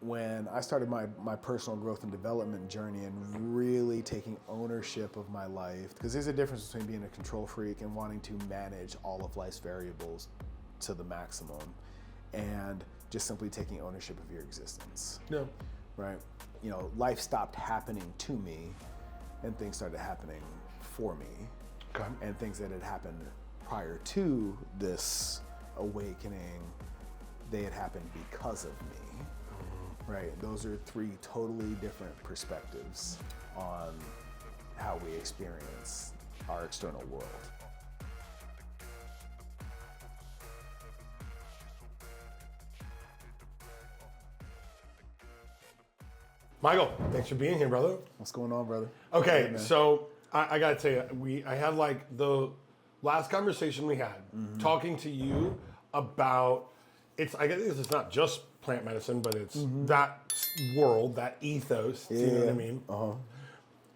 when I started my personal growth and development journey and really taking ownership of my life, because there's a difference between being a control freak and wanting to manage all of life's variables to the maximum, and just simply taking ownership of your existence. Yeah. Right? You know, life stopped happening to me and things started happening for me. Okay. And things that had happened prior to this awakening, they had happened because of me. Right? Those are three totally different perspectives on how we experience our external world. Mycal, thanks for being here, brother. What's going on, brother? Okay, Hey, so I gotta tell you, I had like the last conversation we had talking to you about I guess it's not just plant medicine, but it's that world, that ethos. Do you know what I mean?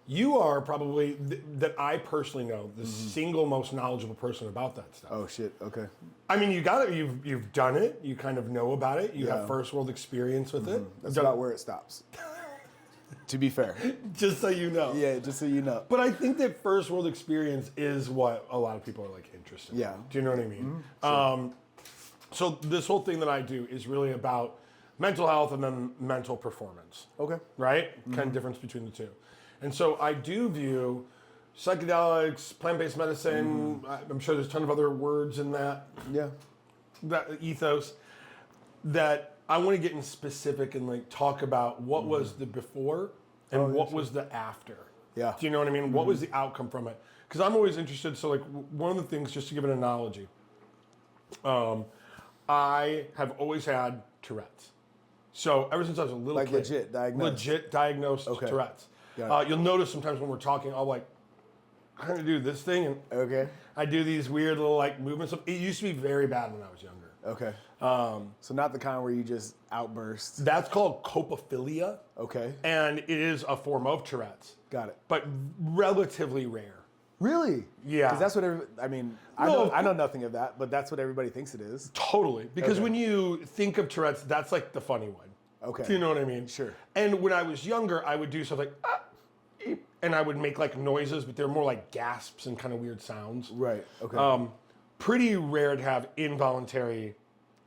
You are probably that I personally know the single most knowledgeable person about that stuff. Oh shit! Okay. I mean, you got it. You've done it. You kind of know about it. You have first world experience with it. That's about where it stops. To be fair. Just so you know. Yeah, just so you know. But I think that first world experience is what a lot of people are like interested in. Yeah. Do you know what I mean? Sure. So this whole thing that I do is really about mental health and then mental performance. Okay. Right? Kind of difference between the two. And so I do view psychedelics, plant-based medicine, I'm sure there's a ton of other words in that, Yeah. that ethos, that I want to get in specific and like talk about what was the before and what was the after. Yeah. Do you know what I mean? What was the outcome from it? Because I'm always interested. So like one of the things, just to give an analogy, I have always had Tourette's. So ever since I was a little Like kid. legit diagnosed? Legit diagnosed Okay. Tourette's. Got it. You'll notice sometimes when we're talking, I'll like, I kind of do this thing and Okay. I do these weird little like movements. It used to be very bad when I was younger. Okay. So not the kind where you just outburst. That's called copophilia. Okay. And it is a form of Tourette's. Got it. But relatively rare. Really? Yeah. Because that's what I mean, I know nothing of that, but that's what everybody thinks it is. Totally. Because Okay. when you think of Tourette's, that's like the funny one. Okay. Do you know what I mean? Sure. And when I was younger, I would do stuff like, eep, and I would make like noises, but they're more like gasps and kind of weird sounds. Right. Okay. Pretty rare to have involuntary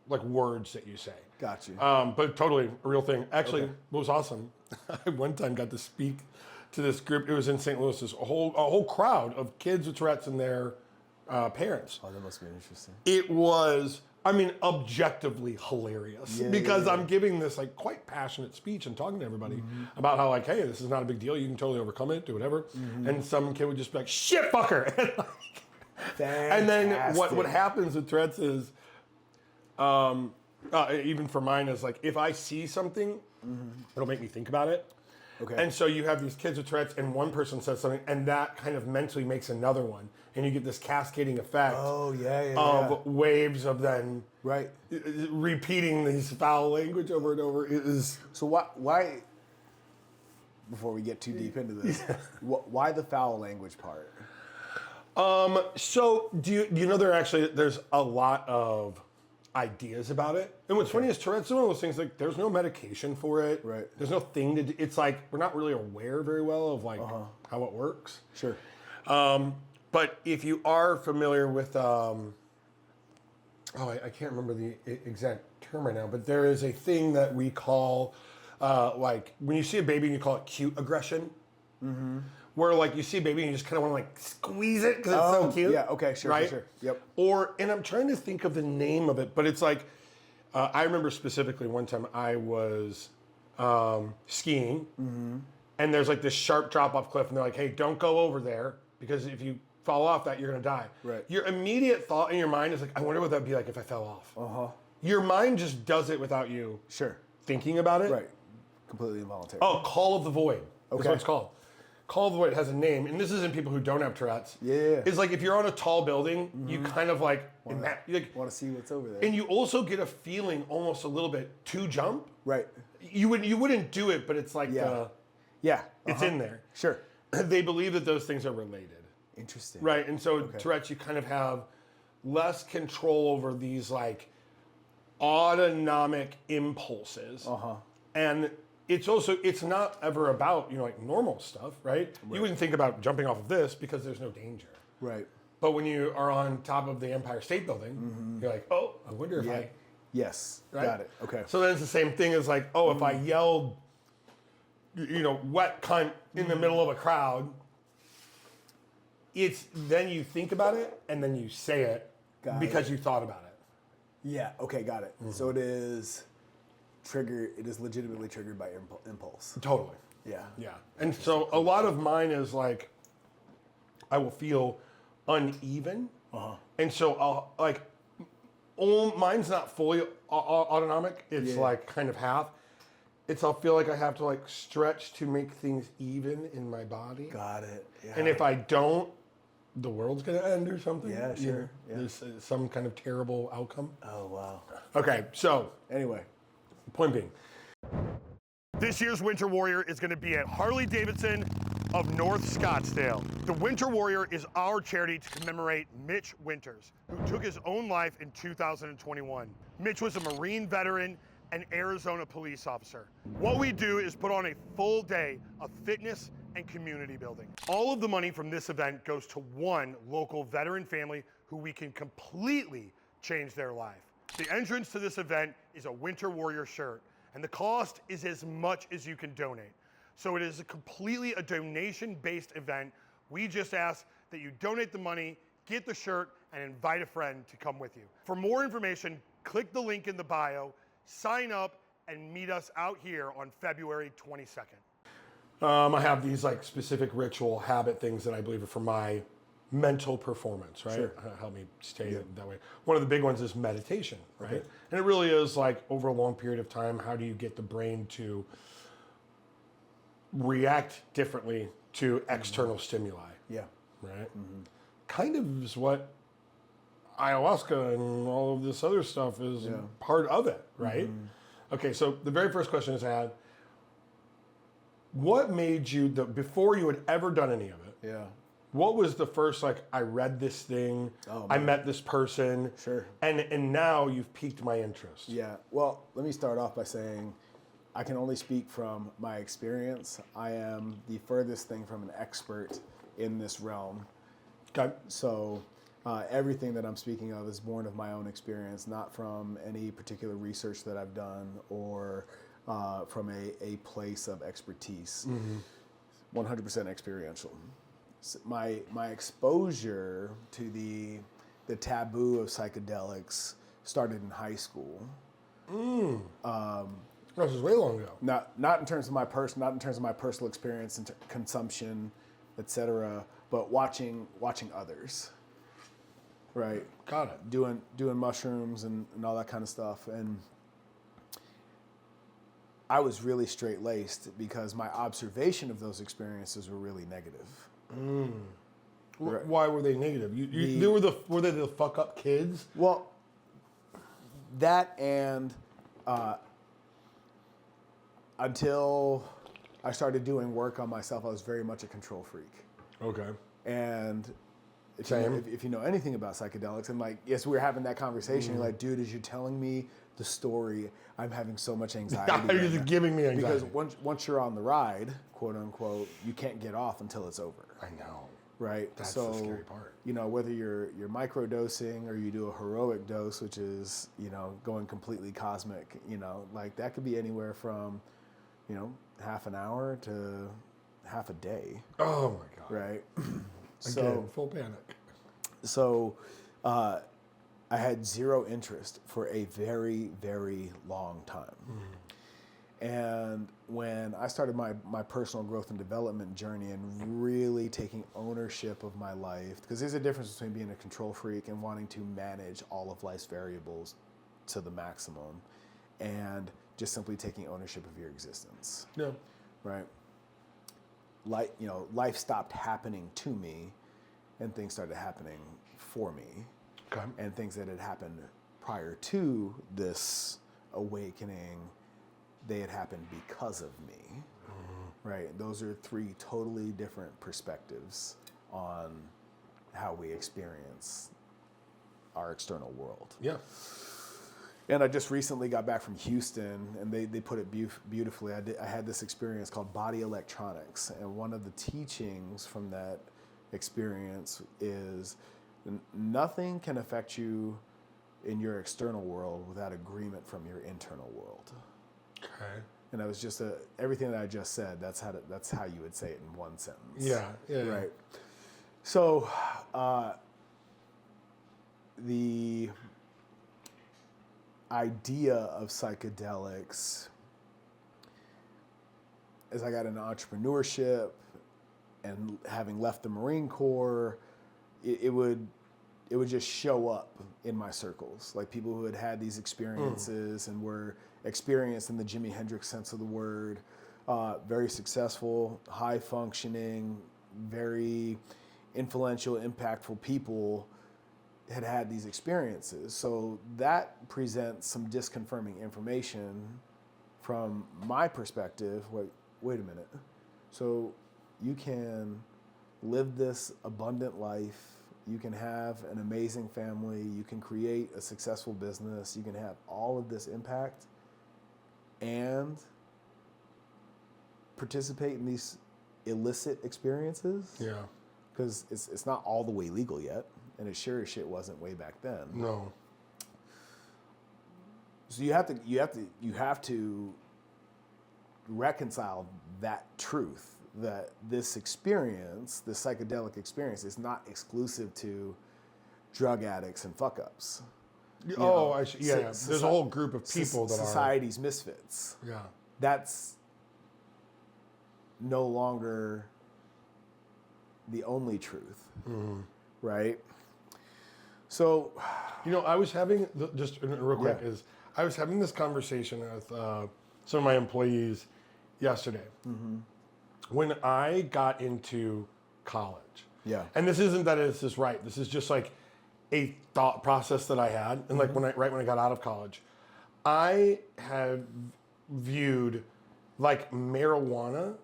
like words that you say. Got you. But totally a real thing. Actually, Okay. what was awesome, I one time got to speak to this group. It was in St. Louis, a whole crowd of kids with Tourette's and their parents. Oh, that must be interesting. It was, I mean, objectively hilarious because I'm giving this like quite passionate speech and talking to everybody about how like, hey, this is not a big deal. You can totally overcome it, do whatever. And some kid would just be like, shit, fucker. And then what happens with Tourette's is, even for mine is like, if I see something, it'll make me think about it. Okay. And so you have these kids with Tourette's and one person says something and that kind of mentally makes another one. And you get this cascading effect of waves of then Right. repeating these foul language over and over. It is So why before we get too deep into this, why the foul language part? So do you know there's a lot of ideas about it. And what's funny is Tourette's is one of those things like there's no medication for it. Right. There's no thing to do. It's like we're not really aware very well of like how it works. Sure. But if you are familiar with I can't remember the exact term right now, but there is a thing that we call like when you see a baby and you call it cute aggression. Where like you see a baby and you just kind of want to like squeeze it because it's so cute. Yeah, okay, sure, right? sure. Yep. And I'm trying to think of the name of it, but it's like, I remember specifically one time I was skiing and there's like this sharp drop off cliff and they're like, hey, don't go over there because if you fall off that, you're going to die. Right. Your immediate thought in your mind is like, I wonder what that'd be like if I fell off. Your mind just does it without you thinking about it. Right. Completely involuntary. Oh, Call of the Void. That's Okay. what it's called. Call of the Void has a name, and this isn't people who don't have Tourette's. Yeah. It's like if you're on a tall building, you kind of like, Want to see what's over there. and you also get a feeling almost a little bit to jump. Right. You wouldn't do it, but it's like Yeah. it's in there. Sure. They believe that those things are related. Interesting. Right, and so Tourette's, you kind of have less control over these like autonomic impulses And it's not ever about, like normal stuff, right? You wouldn't think about jumping off of this because there's no danger. Right. But when you are on top of the Empire State Building, you're like, oh, I wonder if I... Yes, Right? got it, okay. So then it's the same thing as like, oh, if I yelled, wet cunt in the middle of a crowd, it's then you think about it and then you say it because you thought about it. Yeah, okay, got it. So it is legitimately triggered by impulse. Totally. Yeah. Yeah. And so a lot of mine is like, I will feel uneven. And so I'll like, mine's not fully autonomic. It's like kind of half. I'll feel like I have to like stretch to make things even in my body. Got it. Yeah. And if I don't, the world's gonna end or something. Yeah, sure. Yeah. There's some kind of terrible outcome. Oh, wow. Okay, so Anyway. point being, this year's Winter Warrior is going to be at Harley-Davidson of North Scottsdale. The Winter Warrior is our charity to commemorate Mitch Winters, who took his own life in 2021. Mitch was a Marine veteran and Arizona police officer. What we do is put on a full day of fitness and community building. All of the money from this event goes to one local veteran family who we can completely change their life. The entrance to this event is a Winter Warrior shirt, and the cost is as much as you can donate. So it is completely a donation-based event. We just ask that you donate the money, get the shirt, and invite a friend to come with you. For more information, click the link in the bio, sign up, and meet us out here on February 22nd. I have these like specific ritual habit things that I believe are for my mental performance, right? Sure. Help me stay that way. One of the big ones is meditation, right? Okay. And it really is like over a long period of time, how do you get the brain to react differently to external stimuli? Yeah. Right? Kind of is what ayahuasca and all of this other stuff is part of it, right? Okay, so the very first question is I had, what made you, before you had ever done any of it, what was the first, like, I read this thing, I met this person, and now you've piqued my interest? Yeah, well, let me start off by saying I can only speak from my experience. I am the furthest thing from an expert in this realm. Okay. So everything that I'm speaking of is born of my own experience, not from any particular research that I've done or from a place of expertise. 100% experiential. So my exposure to the taboo of psychedelics started in high school. This was way long ago. Not in terms of my personal experience and consumption, etc., but watching others. Right. Got it. Doing mushrooms and all that kind of stuff. And I was really straight-laced because my observation of those experiences were really negative. Right. Why were they negative? Were they the fuck up kids? Well, that and until I started doing work on myself, I was very much a control freak. Okay. And if you know anything about psychedelics, and like, yes, we were having that conversation. You're like, dude, as you're telling me the story, I'm having so much anxiety. You're just giving me anxiety. Because once you're on the ride, quote unquote, you can't get off until it's over. I know. Right. That's so, the scary part. Whether you're microdosing or you do a heroic dose, which is, going completely cosmic, like that could be anywhere from, half an hour to half a day. Oh my God. Right. Again, full panic. So I had zero interest for a very, very long time. And when I started my personal growth and development journey and really taking ownership of my life, because there's a difference between being a control freak and wanting to manage all of life's variables to the maximum and just simply taking ownership of your existence. Yeah. Right? Life stopped happening to me and things started happening for me. Okay. And things that had happened prior to this awakening, they had happened because of me. Right? Those are three totally different perspectives on how we experience our external world. Yeah. And I just recently got back from Houston, and they put it beautifully. I had this experience called body electronics, and one of the teachings from that experience is nothing can affect you in your external world without agreement from your internal world. Okay. And it was just everything that I just said. That's how you would say it in one sentence. Yeah. Right. So the idea of psychedelics, as I got into entrepreneurship and having left the Marine Corps, it would just show up in my circles, like people who had these experiences and were experienced in the Jimi Hendrix sense of the word, very successful, high functioning, very influential, impactful people had these experiences. So that presents some disconfirming information from my perspective. Wait a minute. So you can live this abundant life, you can have an amazing family, you can create a successful business, you can have all of this impact and participate in these illicit experiences. Yeah. Because it's not all the way legal yet, and it sure as shit wasn't way back then. No. So you have to reconcile that truth, that this experience, this psychedelic experience, is not exclusive to drug addicts and fuck ups. There's a whole group of people that society's misfits. Yeah. That's no longer the only truth, right? So, I was having I was having this conversation with some of my employees yesterday when I got into college. Yeah. And this isn't that it's just right. This is just like a thought process that I had, and like when I got out of college, I had viewed like marijuana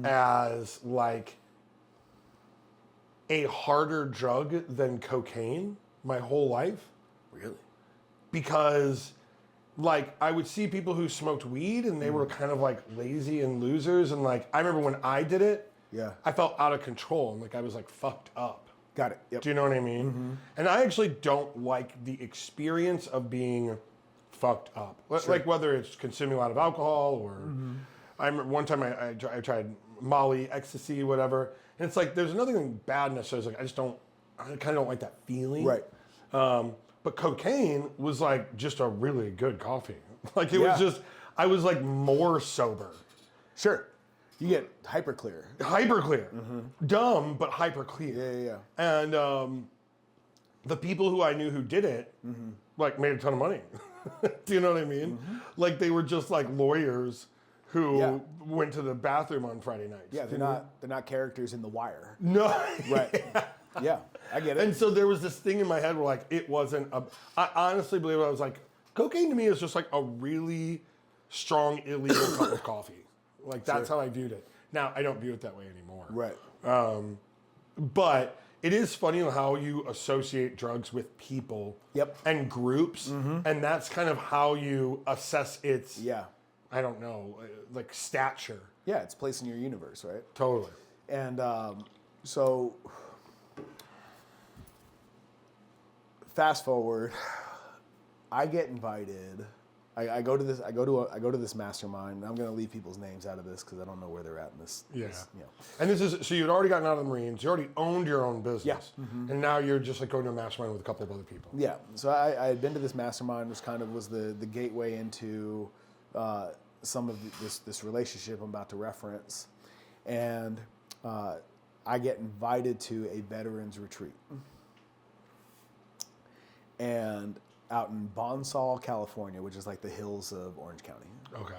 as like a harder drug than cocaine my whole life. Really? Because like I would see people who smoked weed and they were kind of like lazy and losers, and like I remember when I did it, I felt out of control and like I was like fucked up. Got it. Yep. Do you know what I mean? And I actually don't like the experience of being fucked up. Sure. Like whether it's consuming a lot of alcohol or I remember one time I tried Molly, ecstasy, whatever. And it's like, there's nothing bad necessarily. Like, I kind of don't like that feeling. Right. But cocaine was like just a really good coffee. Like it was just, I was like more sober. Sure. You get hyper clear. Hyper clear. Dumb, but hyper clear. Yeah. And the people who I knew who did it, like made a ton of money. Do you know what I mean? Like they were just like lawyers who went to the bathroom on Friday nights. Yeah, they're not characters in The Wire. No. Right. Yeah, I get it. And so there was this thing in my head where like it wasn't I honestly believe I was like, cocaine to me is just like a really strong illegal cup of coffee. Like that's how I viewed it. Now I don't view it that way anymore. Right. But it is funny how you associate drugs with people and groups, and that's kind of how you assess its I don't know, like stature. Yeah, it's place in your universe, right? Totally. And so fast forward, I get invited. I go to this mastermind. I'm going to leave people's names out of this because I don't know where they're at in this. Yeah. This, And this is so you'd already gotten out of the Marines. You already owned your own business. Yeah. And now you're just like going to a mastermind with a couple of other people. Yeah. So I had been to this mastermind, which kind of was the gateway into some of this relationship I'm about to reference, and I get invited to a veterans retreat, and out in Bonsall, California, which is like the hills of Orange County. Okay.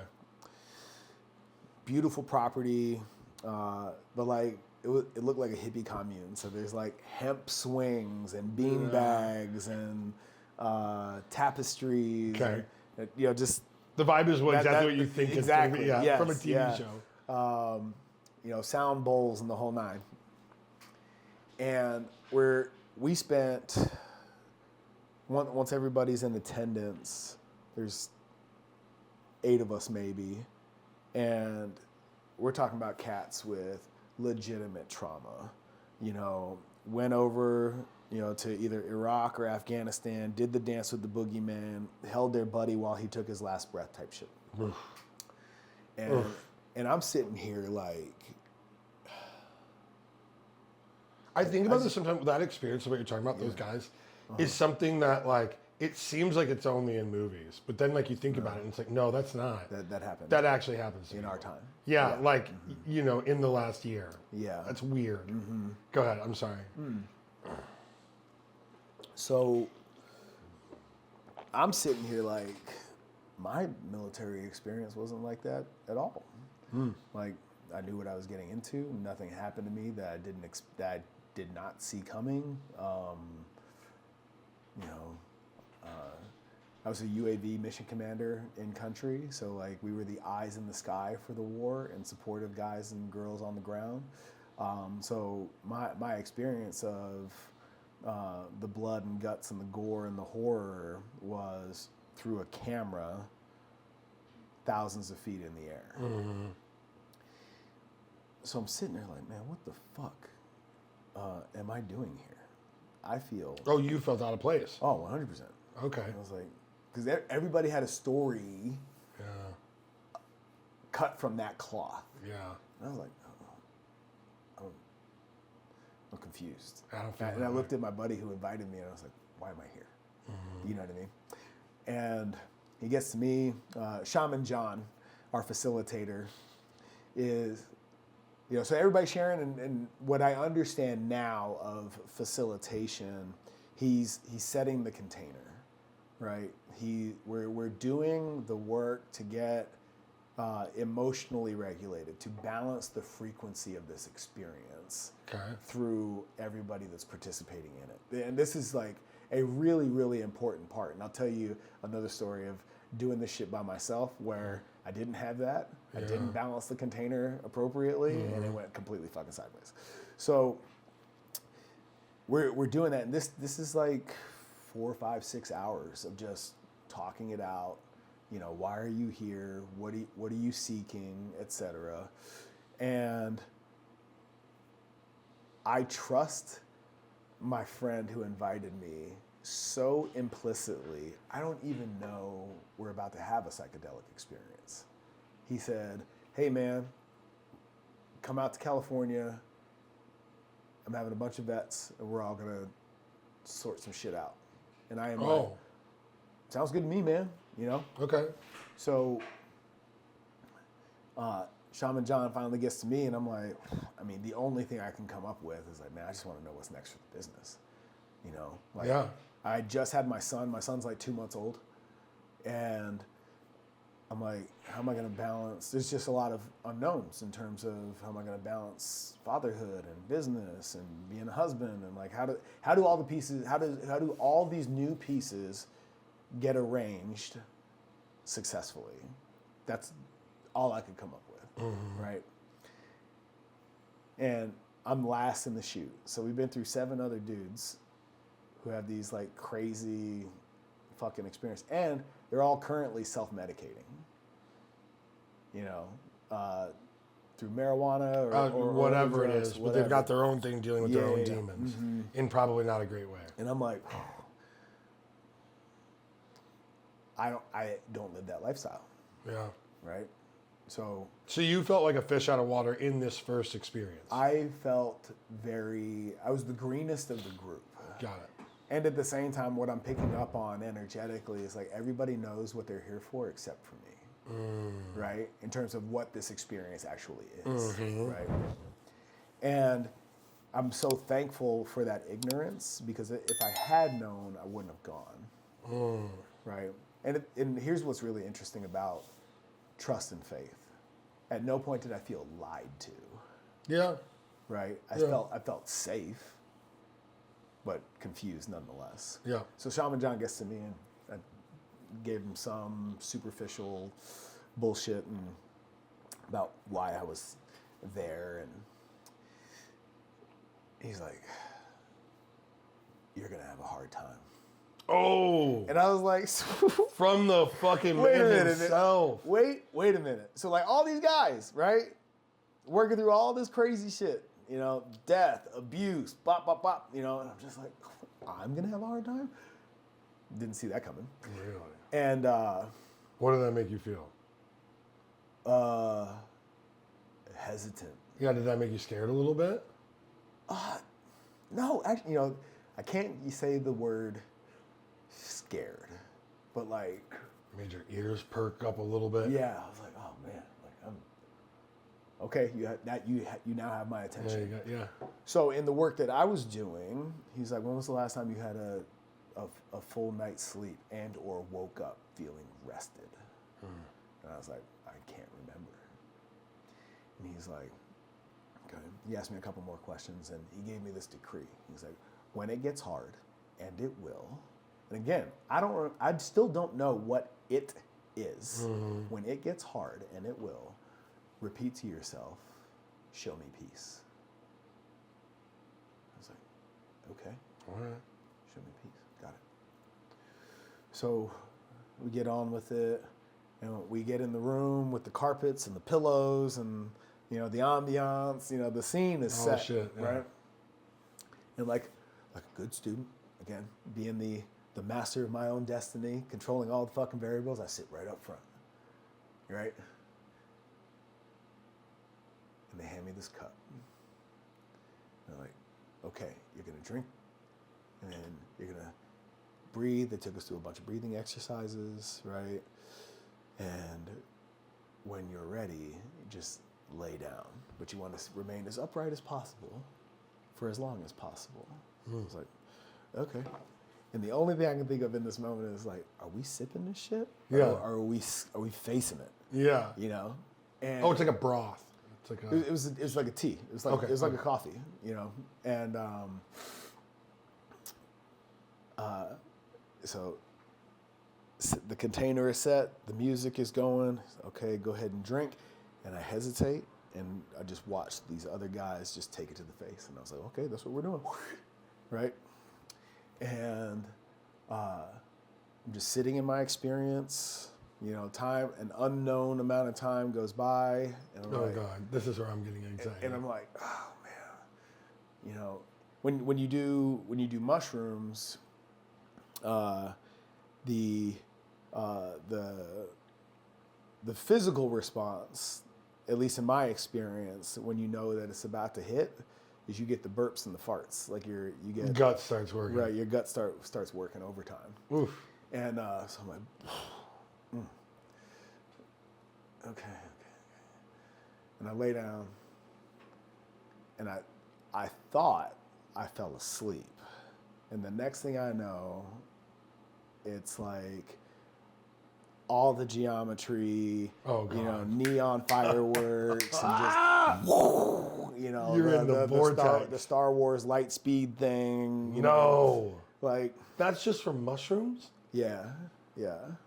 Beautiful property, but like it looked like a hippie commune. So there's like hemp swings and bean bags and tapestries. Okay. And, just the vibe is exactly what you think exactly, it's going to be. yes, from a TV show. Sound bowls and the whole nine. And we spent, once everybody's in attendance, there's 8 of us maybe, and we're talking about cats with legitimate trauma. You know, went over, you know, to either Iraq or Afghanistan, did the dance with the boogeyman, held their buddy while he took his last breath type shit. And I'm sitting here like, I think about this sometimes. That experience of what you're talking about, those guys, is something that like it seems like it's only in movies, but then like you think about it, and it's like, no, that's not. that happened. That actually happens in our time. Yeah, like you know, in the last year. Yeah, that's weird. Go ahead. I'm sorry. So I'm sitting here like, my military experience wasn't like that at all. Like, I knew what I was getting into. Nothing happened to me that I did not see coming. You know, I was a UAV mission commander in country, so like we were the eyes in the sky for the war and supportive guys and girls on the ground. So my experience of the blood and guts and the gore and the horror was through a camera thousands of feet in the air. So I'm sitting there like, man, what the fuck am I doing here? I feel... Oh, you felt out of place. Oh, 100%. Okay. I was like, because everybody had a story cut from that cloth. Yeah. And I was like, I'm confused. I don't feel And I looked at my buddy who invited me, and I was like, why am I here? You know what I mean? And he gets to me. Shaman John, our facilitator, is, you know, so everybody's sharing, and what I understand now of facilitation, he's setting the container, right? We're doing the work to get emotionally regulated, to balance the frequency of this experience through everybody that's participating in it. And this is like a really, really important part. And I'll tell you another story of doing this shit by myself where I didn't have that. I didn't balance the container appropriately, and it went completely fucking sideways. So we're doing that, and this is like 4, 5, 6 hours of just talking it out. You know, why are you here? What are you seeking, etc. And I trust my friend who invited me so implicitly. I don't even know we're about to have a psychedelic experience. He said, hey man, come out to California. I'm having a bunch of vets, and we're all gonna sort some shit out. And I am like, sounds good to me, man. You know? Okay. So Shaman John finally gets to me, and I'm like, I mean, the only thing I can come up with is like, man, I just want to know what's next for the business. You know? Like, I just had my son. My son's like 2 months old. And I'm like, how am I going to balance? There's just a lot of unknowns in terms of how am I going to balance fatherhood and business and being a husband, and like how do all the pieces, how do all these new pieces get arranged successfully? That's all I could come up with, right? And I'm last in the chute. So we've been through 7 other dudes who have these like crazy fucking experience, and they're all currently self-medicating, you know, through marijuana or whatever drugs, it is, but they've got their own thing dealing with their own demons in probably not a great way. And I'm like, I don't live that lifestyle. Yeah. Right? So you felt like a fish out of water in this first experience. I was the greenest of the group. Got it. And at the same time, what I'm picking up on energetically is like everybody knows what they're here for except for me, right? In terms of what this experience actually is, right? And I'm so thankful for that ignorance, because if I had known, I wouldn't have gone, right? And here's what's really interesting about trust and faith. At no point did I feel lied to. Yeah. Right? I felt safe, but confused nonetheless. Yeah. So Shaman John gets to me, and I gave him some superficial bullshit and about why I was there, and he's like, "You're gonna have a hard time." Oh. And I was like, From the fucking man himself. Wait a minute. So like all these guys, right? Working through all this crazy shit, you know, death, abuse, bop, bop, bop, you know, and I'm just like, I'm gonna have a hard time? Didn't see that coming. Really? And what did that make you feel? hesitant. Yeah, did that make you scared a little bit? No, actually, you know, I can't say the word scared, but like, Made your ears perk up a little bit? yeah, I was like, oh man, like I'm okay. You now have my attention. Yeah, yeah. So in the work that I was doing, he's like, when was the last time you had a full night's sleep and or woke up feeling rested? And I was like, I can't remember. And he's like, okay. He asked me a couple more questions and he gave me this decree. He's like, when it gets hard, and it will. And again, I still don't know what it is. When it gets hard, and it will, repeat to yourself, show me peace. I was like, okay. All right. Show me peace. Got it. So we get on with it. You know, we get in the room with the carpets and the pillows and, you know, the ambiance, you know, the scene is set, shit, yeah. right? And like a good student, again, being the master of my own destiny, controlling all the fucking variables, I sit right up front, right? And they hand me this cup. And they're like, okay, you're gonna drink, and then you're gonna breathe. They took us through a bunch of breathing exercises, right? And when you're ready, just lay down. But you want to remain as upright as possible for as long as possible. I was like, okay. And the only thing I can think of in this moment is like, are we sipping this shit? Yeah. Or are we facing it? Yeah. You know? And Oh, it's like a broth. It's like a... it was like a tea. It was like Okay, it was like a coffee, you know. And so the container is set, the music is going. Okay, go ahead and drink. And I hesitate, and I just watch these other guys just take it to the face. And I was like, okay, that's what we're doing, right? And I'm just sitting in my experience. You know, an unknown amount of time goes by, and I'm like, God, this is where I'm getting anxiety. and I'm like, oh man, you know, when you do mushrooms, the physical response, at least in my experience, when you know that it's about to hit, is you get the burps and the farts. Like you get gut starts working. Right, your gut starts working overtime. Oof. And so I'm like, okay. And I lay down, and I thought I fell asleep. And the next thing I know, it's like all the geometry, you know, neon fireworks, and just, you know, you're in the vortex. The Star Wars light speed thing. You No. know, like That's just from mushrooms? yeah.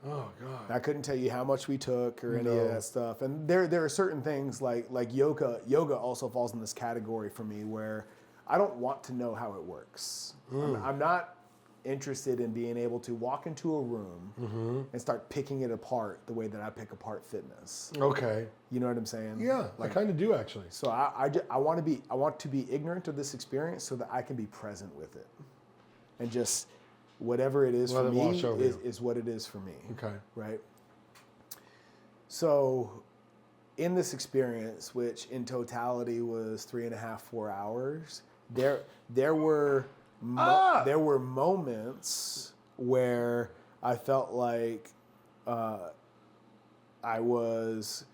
Oh God. I couldn't tell you how much we took or any of that stuff. And there are certain things like yoga. Yoga also falls in this category for me where I don't want to know how it works. I'm not interested in being able to walk into a room and start picking it apart the way that I pick apart fitness. Okay. You know what I'm saying? Yeah, I kind of do actually. So I want to be ignorant of this experience so that I can be present with it, and just whatever it is for me is what it is for me. Okay. Right. So, in this experience, which in totality was 3.5, 4 hours, there were moments where I felt like I was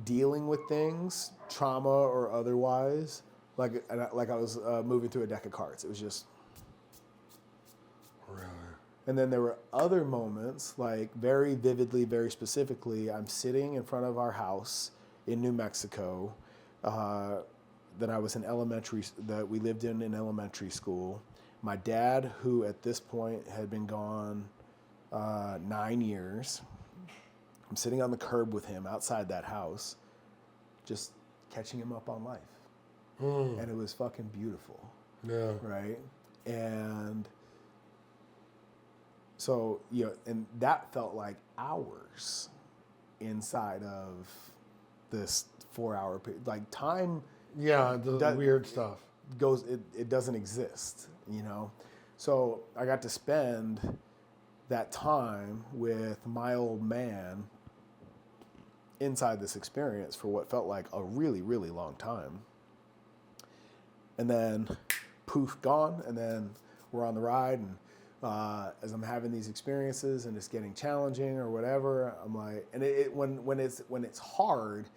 dealing with things, trauma or otherwise, like I was moving through a deck of cards. It was just. Really? And then there were other moments, like very vividly, very specifically, I'm sitting in front of our house in New Mexico that we lived in elementary school. My dad, who at this point had been gone 9 years, I'm sitting on the curb with him outside that house, just catching him up on life. And it was fucking beautiful. Yeah. Right? And So, and that felt like hours inside of this 4 hour period. Like time Yeah, the That- weird stuff. it doesn't exist, So I got to spend that time with my old man inside this experience for what felt like a really, really long time. And then poof, gone. And then we're on the ride, and as I'm having these experiences and it's getting challenging or whatever, I'm like, and when it's hard,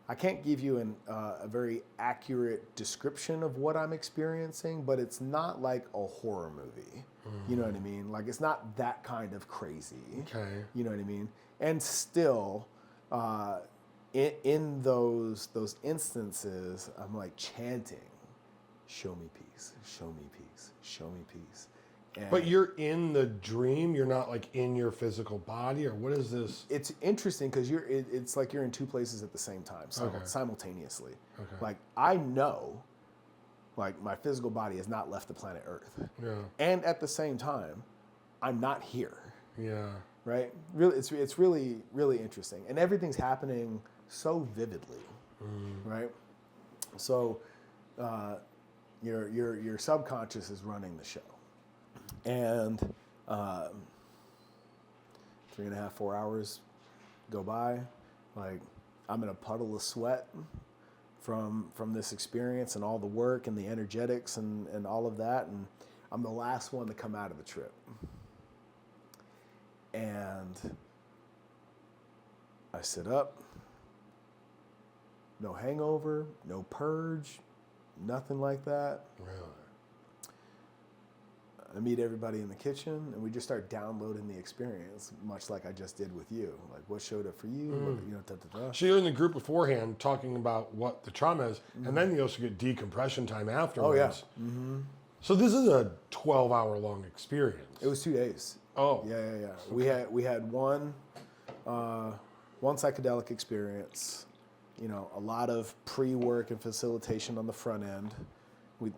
I can't give you a very accurate description of what I'm experiencing, but it's not like a horror movie. You know what I mean? Like, it's not that kind of crazy. Okay. You know what I mean? And still, in those instances, I'm like chanting, "Show me peace, show me peace, show me peace." And But you're in the dream. You're not like in your physical body, or what is this? it's interesting because it's like you're in two places at the same time, simultaneously. Okay. Like, I know, like, my physical body has not left the planet Earth, Yeah. and at the same time, I'm not here. Yeah. Right? Really, it's really, really interesting, and everything's happening so vividly, right? So, your subconscious is running the show, and 3.5, 4 hours go by, like, I'm in a puddle of sweat from this experience and all the work and the energetics and all of that, and I'm the last one to come out of the trip. And I sit up, no hangover, no purge, nothing like that. Really? I meet everybody in the kitchen, and we just start downloading the experience, much like I just did with you. Like, what showed up for you, So you're in the group beforehand talking about what the trauma is, and then you also get decompression time afterwards. Oh, yeah. So this is a 12-hour long experience. It was 2 days. Oh. Yeah. Okay. We had one psychedelic experience, a lot of pre-work and facilitation on the front end. We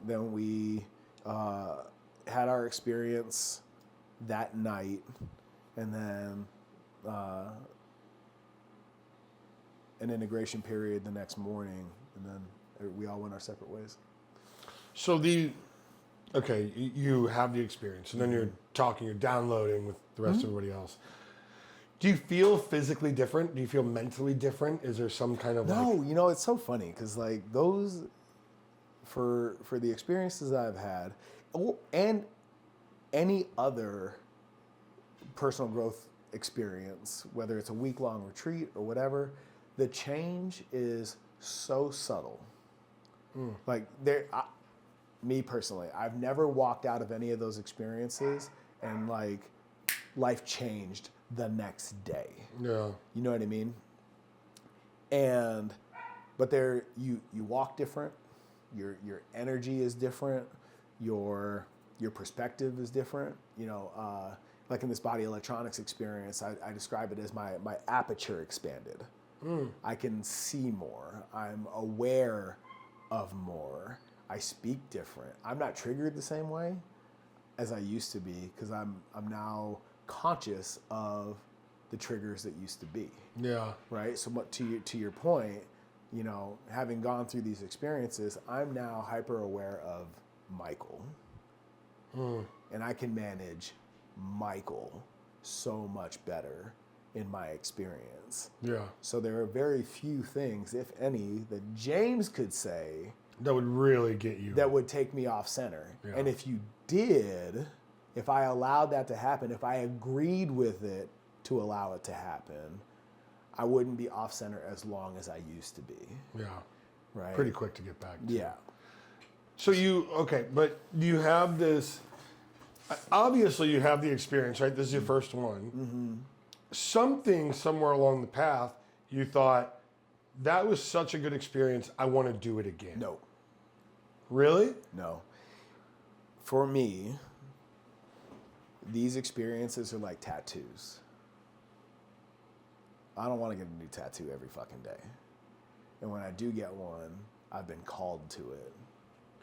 had our experience that night, and then an integration period the next morning, and then we all went our separate ways. So you have the experience, and then you're talking, you're downloading with the rest of everybody else. Do you feel physically different? Do you feel mentally different? Is there some kind of No, it's so funny because, like, those for the experiences I've had, and any other personal growth experience, whether it's a week-long retreat or whatever, the change is so subtle. Like, me personally, I've never walked out of any of those experiences and, like, life changed the next day. Yeah. You know what I mean? But you walk different, your energy is different, your perspective is different. Like in this body electronics experience, I describe it as my aperture expanded. I can see more. I'm aware of more. I speak different. I'm not triggered the same way as I used to be because I'm now conscious of the triggers that used to be. Yeah. Right. So, to your point, having gone through these experiences, I'm now hyper aware of Mycal, and I can manage Mycal so much better in my experience. Yeah. So there are very few things, if any, that James could say That would really get you. that would take me off center. Yeah. And if you did, if I allowed that to happen, if I agreed with it to allow it to happen, I wouldn't be off center as long as I used to be. Yeah. Right. Pretty quick to get back to. Yeah. So but you have this, obviously you have the experience, right? This is your first one. Mm-hmm. Something somewhere along the path, you thought, that was such a good experience, I want to do it again. No. Really? No. For me, these experiences are like tattoos. I don't want to get a new tattoo every fucking day. And when I do get one, I've been called to it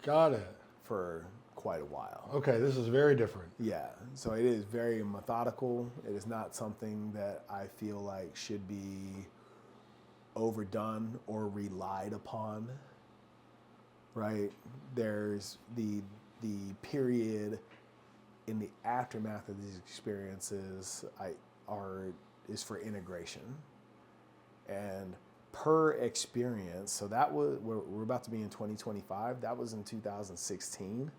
Got it. for quite a while. Okay, this is very different. Yeah, so it is very methodical. It is not something that I feel like should be overdone or relied upon, right? There's the period in the aftermath of these experiences is for integration. And per experience, so that was, we're about to be in 2025, that was in 2016.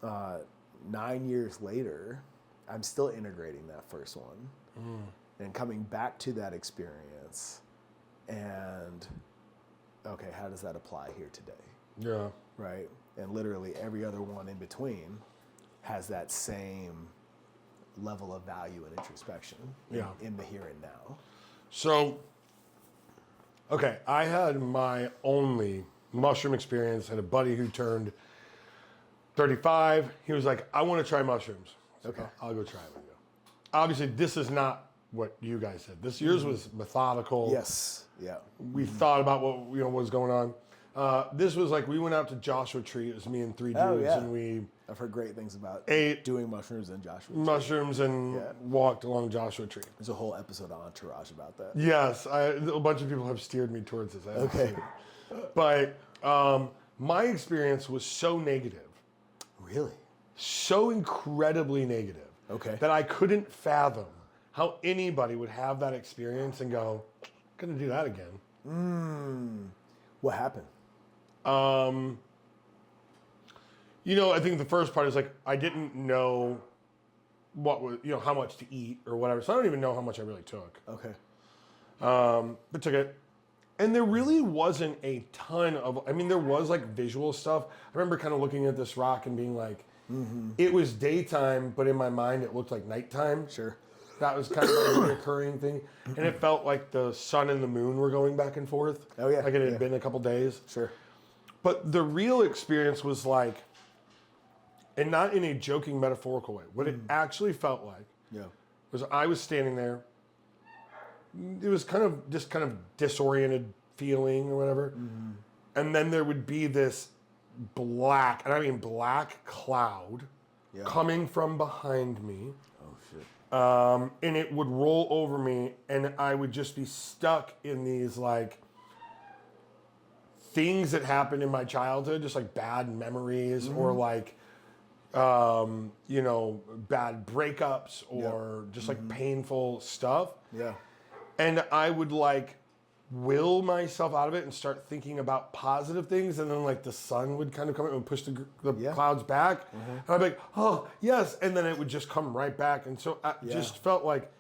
9 years later, I'm still integrating that first one and coming back to that experience and, okay, how does that apply here today? Yeah. Right? And literally every other one in between has that same level of value and introspection in the here and now. So, okay, I had my only mushroom experience. I had a buddy who turned 35. He was like, I want to try mushrooms. Okay. I'll go try it with you. Obviously, this is not what you guys said. Yours was methodical. Yes. Yeah. We thought about what was going on. This was like we went out to Joshua Tree. It was me and 3 dudes, and we I've heard great things about ate doing mushrooms in Joshua. mushrooms and walked along Joshua Tree. There's a whole episode on Entourage about that. Yes, a bunch of people have steered me towards this. Okay. But my experience was so negative. Really? So incredibly negative. Okay. That I couldn't fathom how anybody would have that experience and go, I'm gonna do that again. What happened? I think the first part is like I didn't know what was, how much to eat or whatever. So I don't even know how much I really took. Okay. But took it. And there really wasn't a ton of, there was like visual stuff. I remember kind of looking at this rock and being like, it was daytime, but in my mind it looked like nighttime. Sure. That was kind of like a recurring thing. And it felt like the sun and the moon were going back and forth. Oh, yeah. Like it had been a couple days. Sure. But the real experience was like, and not in a joking metaphorical way, what it actually felt like was I was standing there. It was kind of disoriented feeling or whatever. And then there would be this black, and I mean black cloud coming from behind me. Oh, shit. And it would roll over me, and I would just be stuck in these like things that happened in my childhood, just like bad memories or like, bad breakups or just like painful stuff. Yeah. And I would like will myself out of it and start thinking about positive things. And then like the sun would kind of come in and push the clouds back. And I'd be like, oh, yes. And then it would just come right back. And so I just felt like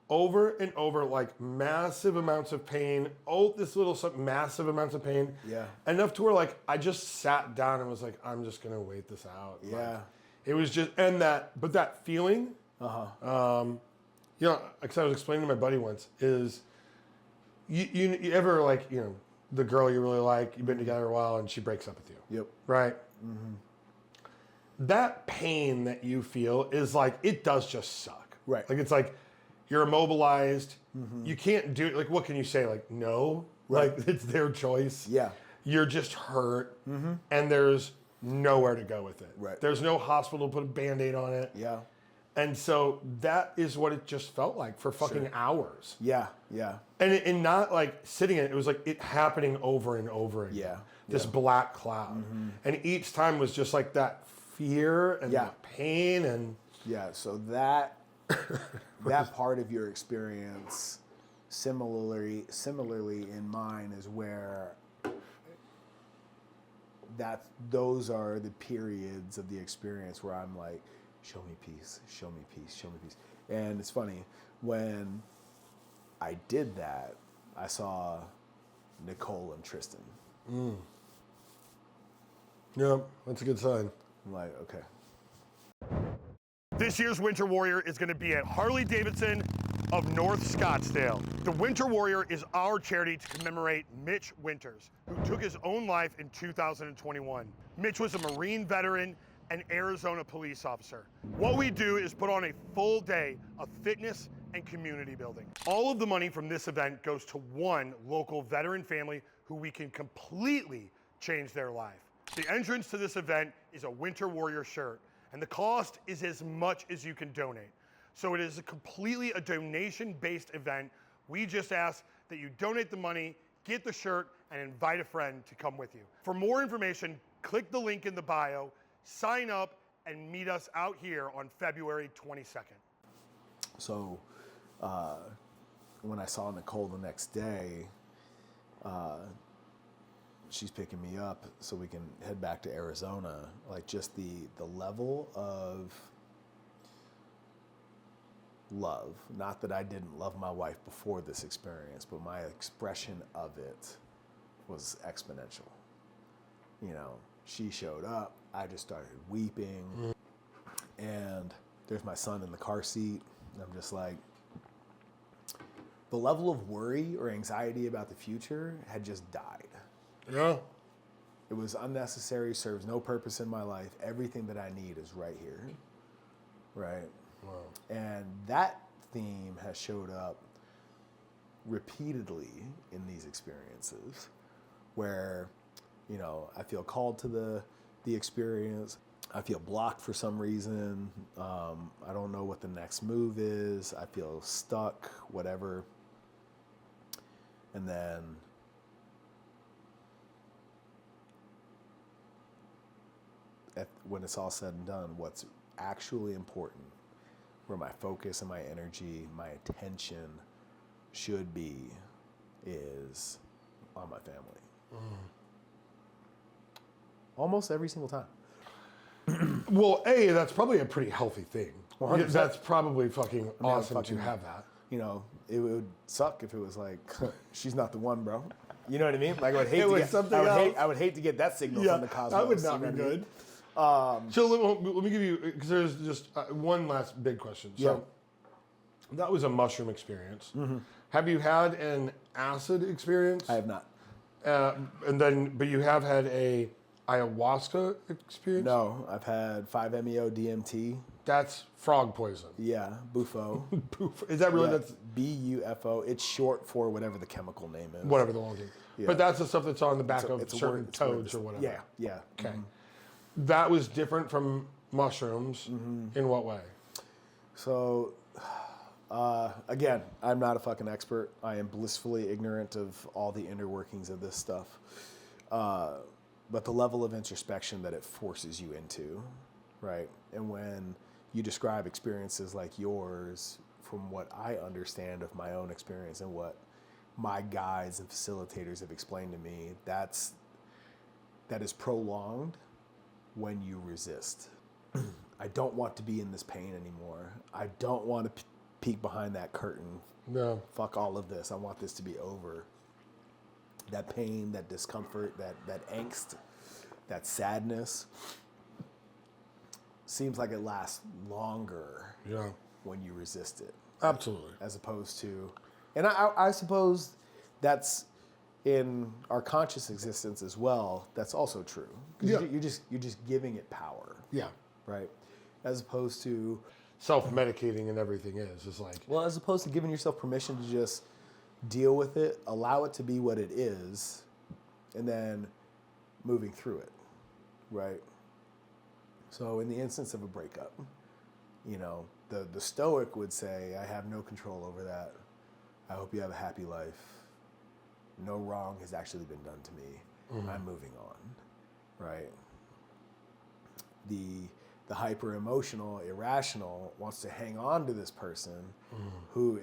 over and over, like massive amounts of pain. Oh, this little massive amounts of pain. Yeah. Enough to where like I just sat down and was like, I'm just going to wait this out. Yeah. Like, it was just, but that feeling, because I was explaining to my buddy once, is you ever like, the girl you really like, you've been together a while and she breaks up with you. Yep. Right? That pain that you feel is like, it does just suck. Right. Like, it's like, you're immobilized. You can't do it. Like, what can you say? Like, no? Right. Like, it's their choice. Yeah. You're just hurt. And there's nowhere to go with it. Right. There's no hospital to put a Band-Aid on it. Yeah. And so that is what it just felt like for fucking hours. Yeah. Yeah. And not like sitting in it. It was like it happening over and over again. Yeah. This black cloud. And each time was just like that fear and the pain and... Yeah, so that part of your experience, similarly in mine, is where those are the periods of the experience where I'm like, show me peace, show me peace, show me peace. And it's funny, when I did that, I saw Nicole and Tristan. Yeah, that's a good sign. I'm like, okay. This year's Winter Warrior is going to be at Harley-Davidson of North Scottsdale. The Winter Warrior is our charity to commemorate Mitch Winters, who took his own life in 2021. Mitch was a Marine veteran and Arizona police officer. What we do is put on a full day of fitness and community building. All of the money from this event goes to one local veteran family who we can completely change their life. The entrance to this event is a Winter Warrior shirt, and the cost is as much as you can donate. So it is completely a donation-based event. We just ask that you donate the money, get the shirt, and invite a friend to come with you. For more information, click the link in the bio, sign up, and meet us out here on February 22nd. So when I saw Nicole the next day, she's picking me up so we can head back to Arizona. Like, just the level of love, not that I didn't love my wife before this experience, but my expression of it was exponential. You know, she showed up, I just started weeping, and there's my son in the car seat, and I'm just like, the level of worry or anxiety about the future had just died. Yeah. It was unnecessary, serves no purpose in my life. Everything that I need is right here, right? Wow. And that theme has showed up repeatedly in these experiences where, you know, I feel called to the experience. I feel blocked for some reason. I don't know what the next move is. I feel stuck, whatever. And then when it's all said and done, what's actually important, where my focus and my energy, my attention should be, is on my family. Almost every single time. Well, A, that's probably a pretty healthy thing. 100%. That's probably fucking awesome to have that. You know, it would suck if it was like, she's not the one, bro. You know what I mean? Like, I would hate It to was get something I would hate to get that signal from the cosmos. that would not you know be what I mean? good. So let me give you, because there's just one last big question. So that was a mushroom experience. Have you had an acid experience? I have not. But you have had a ayahuasca experience? No, I've had 5-MeO DMT. That's frog poison. Yeah, Bufo. Is that really, Yeah, that's BUFO. It's short for whatever the chemical name is. whatever the long name. Yeah. But that's the stuff that's on the back of It's a certain word- it's a word- toads or whatever. Yeah, yeah. Okay. That was different from mushrooms in what way? So, again, I'm not a fucking expert. I am blissfully ignorant of all the inner workings of this stuff. But the level of introspection that it forces you into, right? And when you describe experiences like yours, from what I understand of my own experience and what my guides and facilitators have explained to me, that is prolonged when you resist. I don't want to be in this pain anymore. I don't want to peek behind that curtain. No. Fuck all of this. I want this to be over. That pain, that discomfort, that angst, that sadness seems like it lasts longer when you resist it. Absolutely. As opposed to, and I suppose that's in our conscious existence as well. That's also true. 'Cause you're just giving it power. Yeah. Right. As opposed to Self-medicating and everything is like. Well, as opposed to giving yourself permission to just deal with it, allow it to be what it is, and then moving through it, right? So in the instance of a breakup, you know, the stoic would say, I have no control over that. I hope you have a happy life. No wrong has actually been done to me. I'm moving on, right? The hyper emotional, irrational wants to hang on to this person who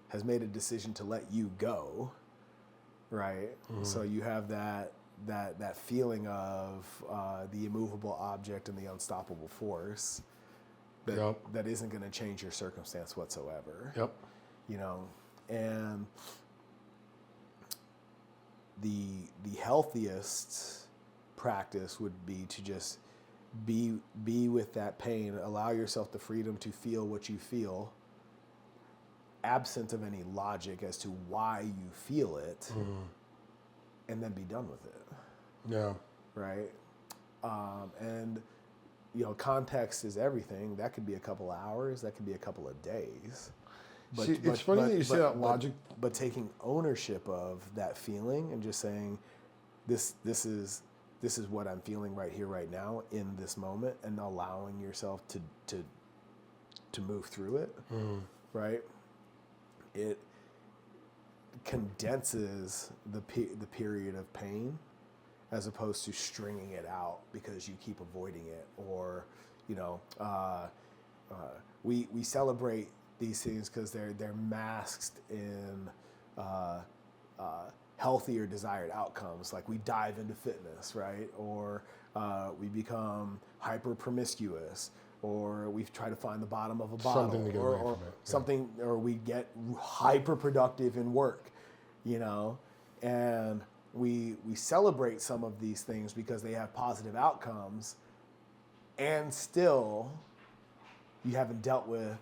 has made a decision to let you go, right? So you have that feeling of the immovable object and the unstoppable force that isn't going to change your circumstance whatsoever. Yep. You know, and the healthiest practice would be to just be with that pain, allow yourself the freedom to feel what you feel, absent of any logic as to why you feel it, and then be done with it. Yeah. Right? And, you know, context is everything. That could be a couple of hours. That could be a couple of days. It's funny that you say that logic. But taking ownership of that feeling and just saying, this is this is what I'm feeling right here, right now, in this moment, and allowing yourself to move through it, right? It condenses the period of pain, as opposed to stringing it out because you keep avoiding it, or we celebrate these things because they're masked in healthy or desired outcomes. Like we dive into fitness, right? Or we become hyper promiscuous, or we try to find the bottom of a bottle, Something to get away from it. Yeah. something, or we get hyper productive in work, and we celebrate some of these things because they have positive outcomes, and still you haven't dealt with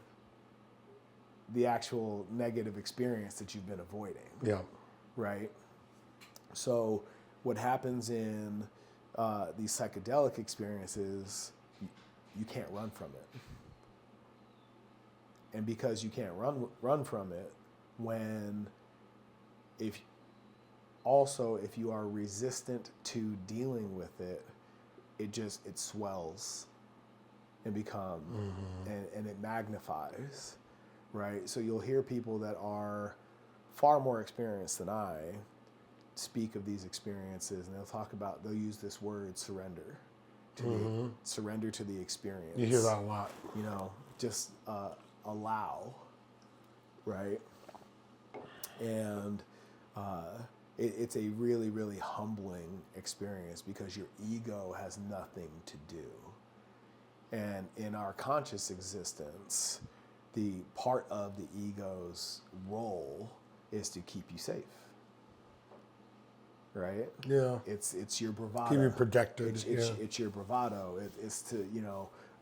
the actual negative experience that you've been avoiding. Yeah. Right? So what happens in these psychedelic experiences, you can't run from it. And because you can't run from it, if you are resistant to dealing with it, it swells and and it magnifies, right? So you'll hear people that are far more experienced than I speak of these experiences, and they'll use this word surrender surrender to the experience. You hear that a lot. Just allow, right? And it's a really, really humbling experience because your ego has nothing to do. And in our conscious existence, the part of the ego's role is to keep you safe, right? Yeah. It's your bravado. Keep you protected. It's your bravado. It's to,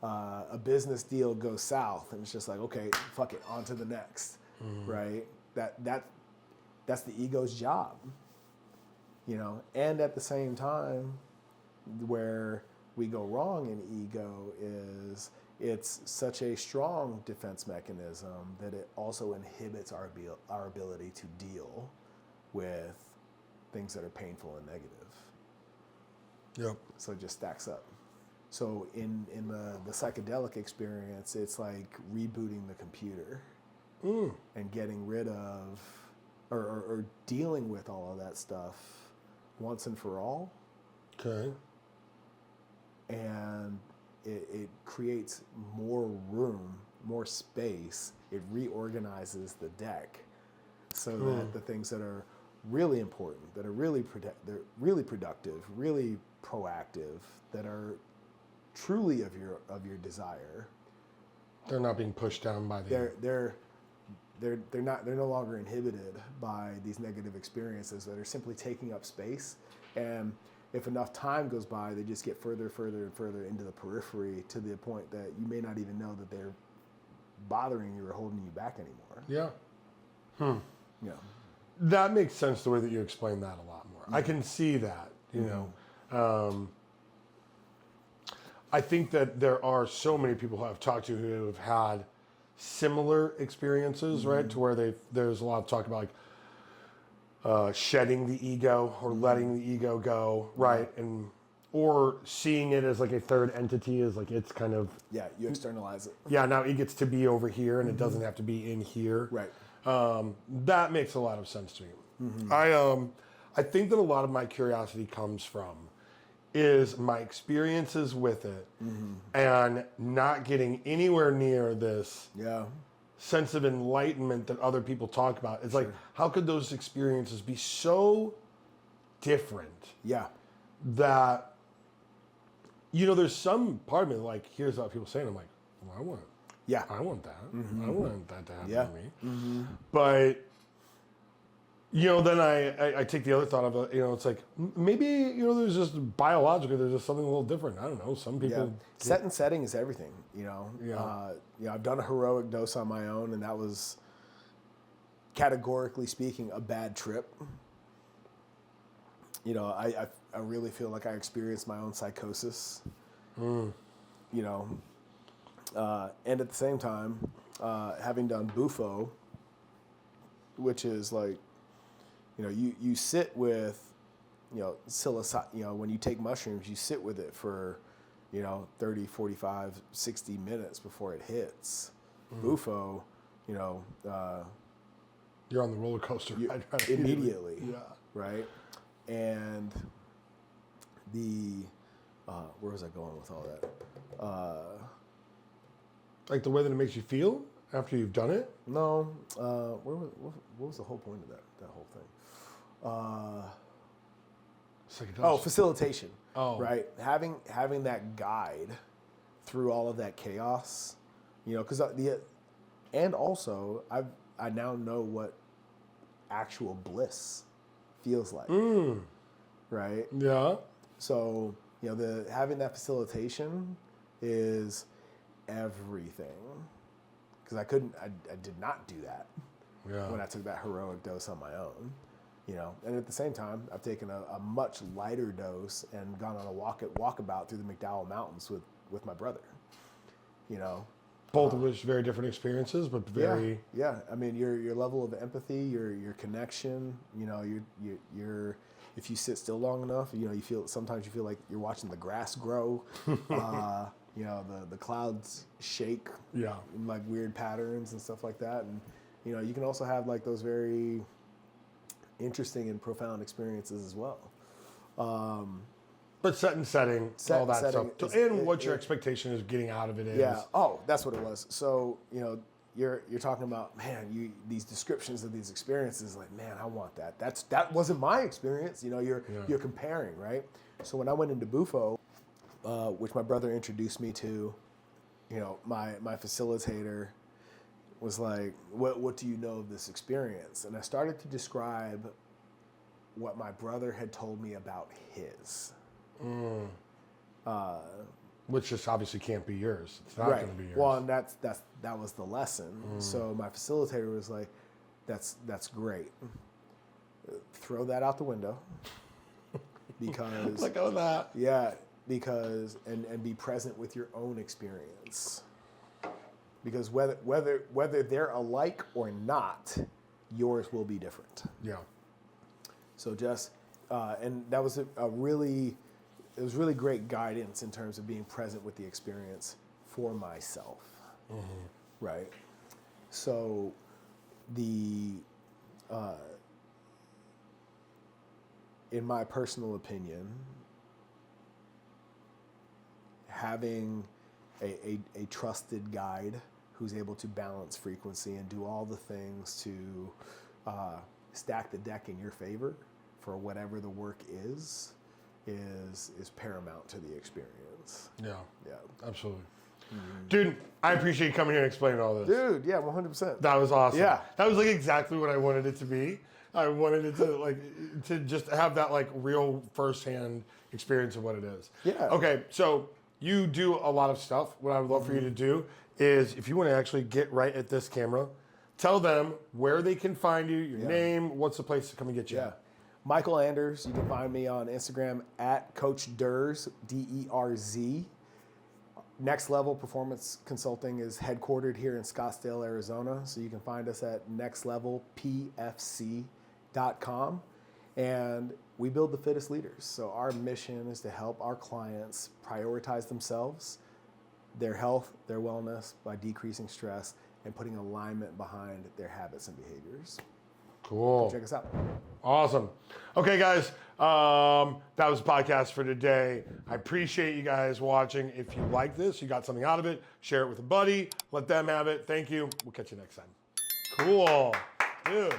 a business deal goes south, and it's just like, okay, fuck it, on to the next, right? That's the ego's job, And at the same time, where we go wrong in ego is it's such a strong defense mechanism that it also inhibits our ability to deal with things that are painful and negative. Yep. So it just stacks up. So in the psychedelic experience, it's like rebooting the computer and getting rid of or dealing with all of that stuff once and for all. Okay. And it creates more room, more space. It reorganizes the deck so that the things that are really important, that are really productive, really proactive, that are truly of your desire, they're not being pushed down by the. They're no longer inhibited by these negative experiences that are simply taking up space. And if enough time goes by, they just get further and further into the periphery to the point that you may not even know that they're bothering you or holding you back anymore. Yeah. Yeah. That makes sense the way that you explain that a lot more. I can see that, I think that there are so many people who I've talked to who have had similar experiences, right? To where there's a lot of talk about shedding the ego or letting the ego go, right? Or seeing it as like a third entity, as like it's kind of... Yeah, you externalize it. Yeah, now it gets to be over here and it doesn't have to be in here. Right. That makes a lot of sense to me. I think that a lot of my curiosity comes from is my experiences with it and not getting anywhere near this sense of enlightenment that other people talk about. It's like, how could those experiences be so different? Yeah. That, there's some part of me like here's what people saying. I'm like, well, I want that. I want that to happen to me. But, then I take the other thought of it, it's like, maybe, there's just biologically, there's just something a little different. I don't know. Some people... Set and setting is everything, I've done a heroic dose on my own, and that was, categorically speaking, a bad trip. I really feel like I experienced my own psychosis, and at the same time, having done Bufo, which is like, you sit with when you take mushrooms, you sit with it for, 30, 45, 60 minutes before it hits. Bufo, you're on the roller coaster ride immediately. Yeah. Right? And where was I going with all that? Like the way that it makes you feel after you've done it? No. What was the whole point of that whole thing? Psychedelic. Facilitation. Oh. Right? Having that guide through all of that chaos, because and also I now know what actual bliss feels like. Right? Yeah. So, having that facilitation is everything. Because I did not do that when I took that heroic dose on my own. And at the same time, I've taken a much lighter dose and gone on a walkabout through the McDowell Mountains with my brother. Both of which very different experiences, but very yeah. I mean, your level of empathy, your connection. You're if you sit still long enough, sometimes you feel like you're watching the grass grow. The clouds shake. Yeah. In like weird patterns and stuff like that, and you can also have like those very interesting and profound experiences as well. But setting, all that stuff. What your expectation is getting out of it is. Yeah. Oh, that's what it was. So, you're talking about, man, these descriptions of these experiences, like, man, I want that. That wasn't my experience. You're comparing, right? So when I went into Bufo, which my brother introduced me to, my facilitator was like, what do you know of this experience? And I started to describe what my brother had told me about his. Which just obviously can't be yours. It's not right. going to be yours. Well, and that was the lesson. So my facilitator was like, that's great. Throw that out the window. Because let go of that. Yeah, because and be present with your own experience. Because whether they're alike or not, yours will be different. Yeah. So just and that was it was really great guidance in terms of being present with the experience for myself. Right. So in my personal opinion, having a trusted guide who's able to balance frequency and do all the things to stack the deck in your favor for whatever the work is paramount to the experience. Yeah. Yeah. Absolutely. Dude, I appreciate you coming here and explaining all this. Dude, yeah, 100%. That was awesome. Yeah. That was like exactly what I wanted it to be. I wanted it to just have that like real firsthand experience of what it is. Yeah. Okay, so you do a lot of stuff. What I would love for you to do is, if you want to actually get right at this camera, tell them where they can find you, your name, what's the place to come and get you. Yeah. Mycal Anders, you can find me on Instagram at Coach Derz, DERZ. Next Level Performance Consulting is headquartered here in Scottsdale, Arizona. So you can find us at nextlevelpfc.com. And we build the fittest leaders. So our mission is to help our clients prioritize themselves, their health, their wellness by decreasing stress and putting alignment behind their habits and behaviors. Cool. Check us out. Awesome. Okay, guys, that was the podcast for today. I appreciate you guys watching. If you like this, you got something out of it, share it with a buddy. Let them have it. Thank you. We'll catch you next time. Cool. Dude.